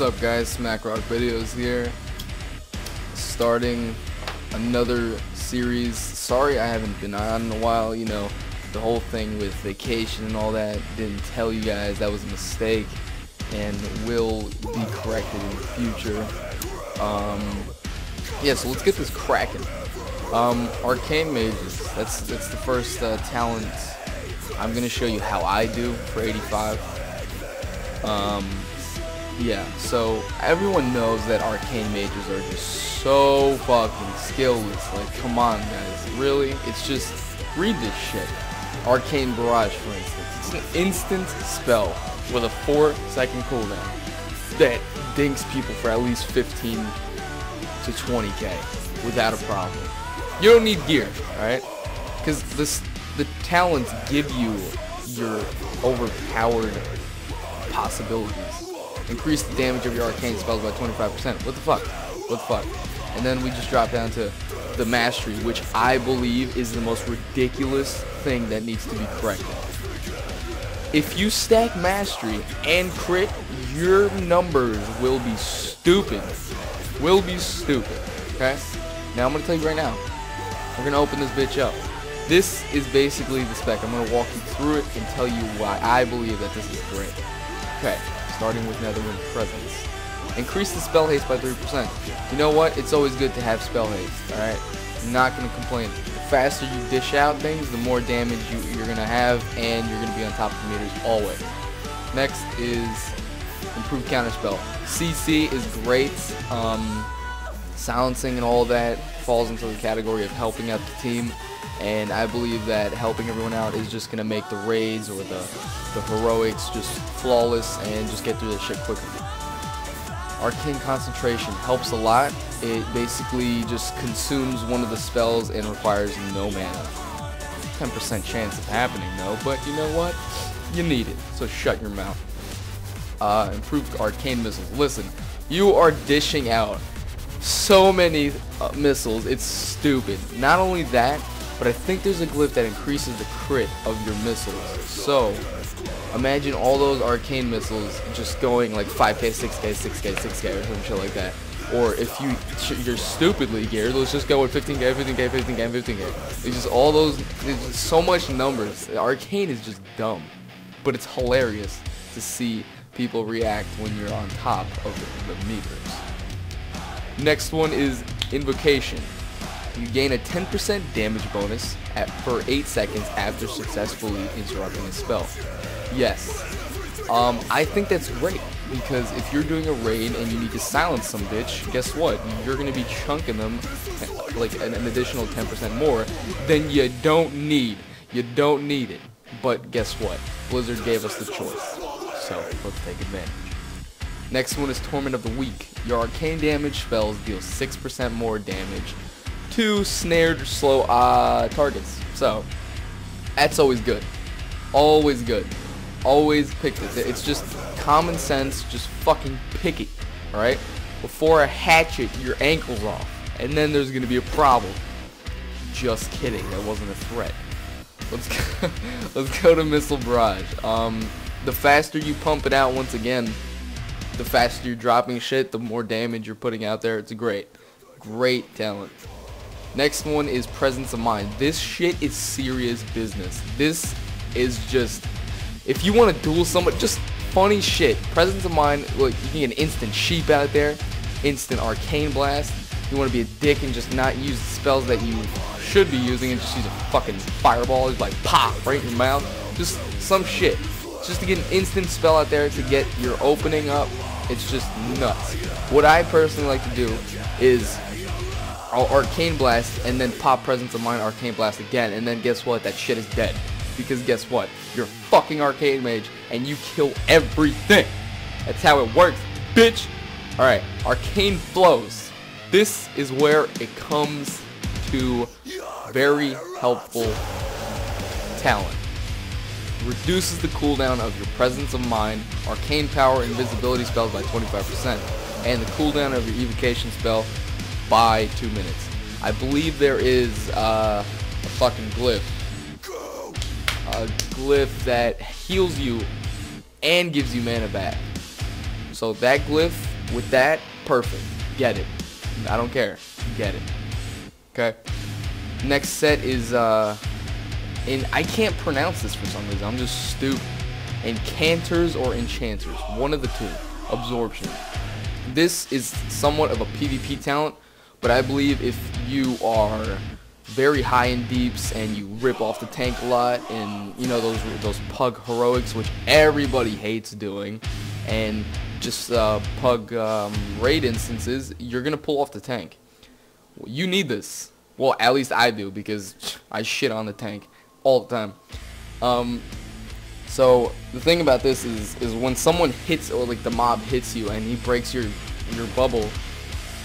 up, guys? SmackRock Videos here, starting another series. Sorry I haven't been on in a while, you know, the whole thing with vacation and all that, didn't tell you guys, that was a mistake and will be corrected in the future. Yeah, so let's get this cracking. Arcane Mages, that's the first talent. I'm gonna show you how I do for 85. Yeah, so everyone knows that Arcane Mages are just so fucking skillless. Like, come on, guys, really? It's just, read this shit. Arcane Barrage, for instance. It's an instant spell with a 4-second cooldown that dinks people for at least 15 to 20k without a problem. You don't need gear, alright? Because the talents give you your overpowered possibilities. Increase the damage of your arcane spells by 25%. What the fuck? What the fuck? And then we just drop down to the mastery, which I believe is the most ridiculous thing that needs to be corrected. If you stack mastery and crit, your numbers will be stupid. Will be stupid. Okay? Now I'm gonna tell you right now. We're gonna open this bitch up. This is basically the spec. I'm gonna walk you through it and tell you why I believe that this is great. Okay. Starting with Netherwind Presence. Increase the spell haste by 3%. You know what? It's always good to have spell haste, alright? I'm not going to complain. The faster you dish out things, the more damage you're going to have, and you're going to be on top of the meters always. Next is improved counterspell. CC is great. Silencing and all that falls into the category of helping out the team. And I believe that helping everyone out is just going to make the raids or the heroics just flawless and just get through that shit quicker. Arcane Concentration helps a lot. It basically just consumes one of the spells and requires no mana. 10% chance of happening though, but you know what? You need it, so shut your mouth. Improved Arcane Missiles. Listen, you are dishing out so many missiles, it's stupid. Not only that, but I think there's a glyph that increases the crit of your missiles. So, imagine all those arcane missiles just going like 5k, 6k, 6k, 6k, or some shit like that. Or if you're stupidly geared, let's just go with 15k, 15k, 15k, 15k. It's just all those, there's just so much numbers. Arcane is just dumb. But it's hilarious to see people react when you're on top of the meters. Next one is Invocation. You gain a 10% damage bonus for 8 seconds after successfully interrupting a spell. Yes. I think that's great, because if you're doing a raid and you need to silence some bitch, guess what? You're going to be chunking them like an additional 10% more than you don't need. You don't need it. But guess what? Blizzard gave us the choice. So, let's take advantage. Next one is Torment of the Weak. Your arcane damage spells deal 6% more damage to snared or slow targets. So that's always good. Always good. Always pick this. It's just common sense. Just fucking pick it. Alright? Before a hatchet, your ankle's off. And then there's gonna be a problem. Just kidding. That wasn't a threat. Let's go to Missile Barrage. The faster you pump it out, once again, the faster you're dropping shit, the more damage you're putting out there. It's a great talent. Next one is Presence of Mind. This shit is serious business. This is just, if you want to duel someone, just funny shit. Presence of Mind, look, you can get an instant sheep out there, instant arcane blast. You want to be a dick and just not use the spells that you should be using and just use a fucking fireball. It's like pop right in your mouth. Just some shit. Just to get an instant spell out there to get your opening up. It's just nuts. What I personally like to do is I'll Arcane Blast and then pop Presence of Mind, Arcane Blast again, and then guess what? That shit is dead. Because guess what? You're a fucking Arcane Mage and you kill everything. That's how it works, bitch. Alright, Arcane Flows. This is where it comes to very helpful talent. Reduces the cooldown of your Presence of Mind, Arcane Power, and Invisibility spells by 25%, and the cooldown of your Evocation spell by 2 minutes. I believe there is a fucking glyph. A glyph that heals you and gives you mana back. So that glyph With that, perfect. Get it. I don't care. Get it. Okay. Next set is and I can't pronounce this for some reason. I'm just stupid. Encanters or enchanters, one of the two. Absorption. This is somewhat of a PvP talent, but I believe if you are very high in deeps and you rip off the tank a lot, and you know those pug heroics, which everybody hates doing, and just pug raid instances, you're gonna pull off the tank. You need this. Well, at least I do, because I shit on the tank all the time. So the thing about this is when someone hits, or like the mob hits you and he breaks your bubble,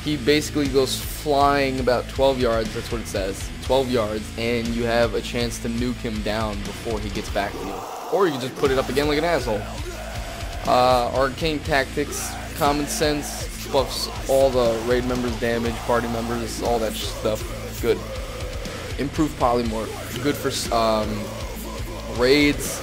he basically goes flying about 12 yards, that's what it says, 12 yards, and you have a chance to nuke him down before he gets back to you. Or you can just put it up again like an asshole. Arcane tactics, common sense, buffs all the raid members' damage, party members, all that stuff. Good. Improved polymorph, good for raids,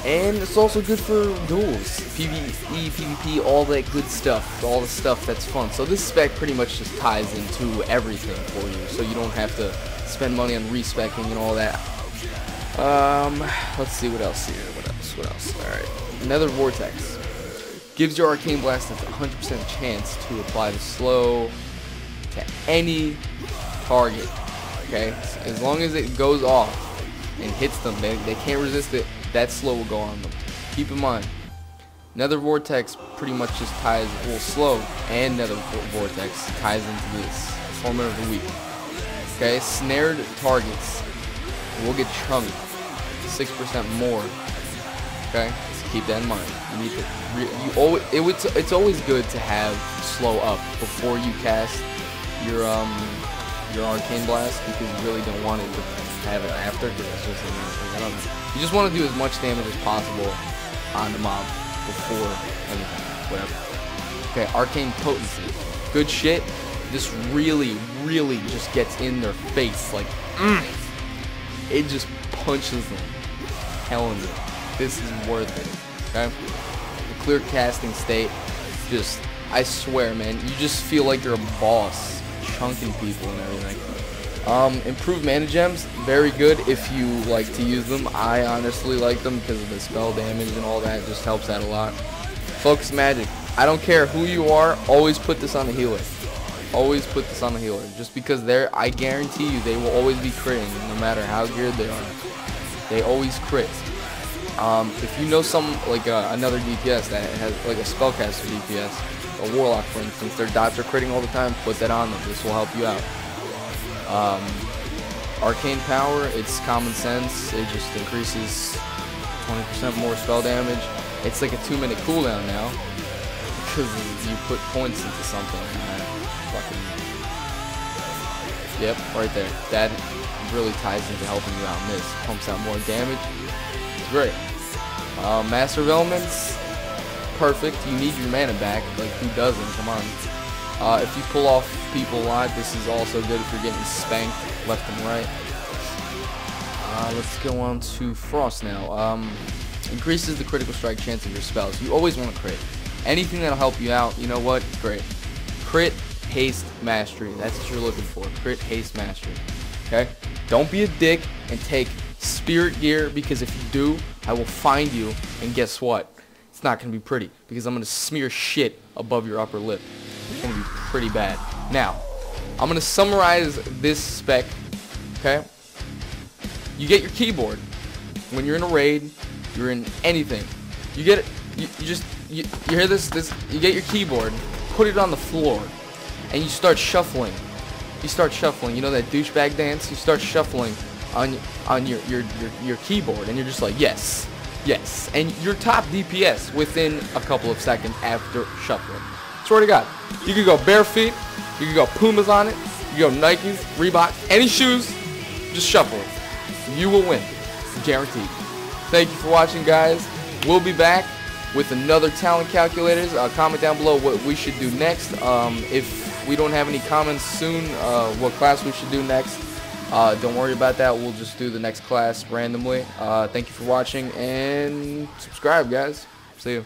and it's also good for duels, PvE, PvP, all that good stuff, all the stuff that's fun. So this spec pretty much just ties into everything for you, so you don't have to spend money on respecking and all that. Let's see what else here. What else? All right, Nether Vortex gives your Arcane Blast a 100% chance to apply the slow to any target. Okay, as long as it goes off and hits them, they can't resist it. That slow will go on them. Keep in mind, Nether Vortex pretty much just ties, well, slow and Nether Vortex ties into this Torment of the Week. Okay, snared targets will get chunky, 6% more. Okay, so keep that in mind. You need to, it's always good to have slow up before you cast your Arcane Blast, because you really don't want it to have it after, because it's just, I don't know. You just want to do as much damage as possible on the mob before anything, whatever. Okay, Arcane Potency, good shit. This really just gets in their face, like, it just punches them. Telling you, this is worth it. Okay, the clear casting state, just, I swear, man, you just feel like you're a boss, chunking people and everything. Improved mana gems, very good if you like to use them. I honestly like them because of the spell damage and all that, just helps out a lot. Focus magic, I don't care who you are, always put this on the healer. Always put this on the healer, just because I guarantee you they will always be critting, no matter how geared they are. They always crit. If you know some, like another DPS that has like a spellcaster DPS, a warlock for instance, their dots are critting all the time, put that on them. This will help you out. Arcane power, it's common sense. It just increases 20% more spell damage. It's like a 2-minute cooldown now, because you put points into something. Yep, right there. That really ties into helping you out in this. Pumps out more damage. It's great. Master of Elements, perfect. You need your mana back. Like, who doesn't? Come on. If you pull off people a lot, this is also good if you're getting spanked left and right. Let's go on to Frost now. Increases the critical strike chance of your spells. You always want to crit. Anything that'll help you out, you know what? Great. Crit, haste, mastery. That's what you're looking for. Crit, haste, mastery. Okay? Don't be a dick and take spirit gear, because if you do, I will find you, and guess what? It's not going to be pretty, because I'm going to smear shit above your upper lip. It's going to be pretty bad. Now, I'm going to summarize this spec, okay? You get your keyboard. When you're in a raid, you're in anything. You get it, you hear this, you get your keyboard, put it on the floor, and you start shuffling. You start shuffling, you know that douchebag dance? You start shuffling on your keyboard, and you're just like, yes, yes. And you're top DPS within a couple of seconds after shuffling. Swear to God. You could go bare feet, you could go Pumas on it, you could go Nikes, Reebok, any shoes, just shuffle it. You will win. Guaranteed. Thank you for watching, guys. We'll be back with another talent calculators. Comment down below what we should do next. If we don't have any comments soon, what class we should do next. Don't worry about that. We'll just do the next class randomly. Thank you for watching, and subscribe, guys. See you.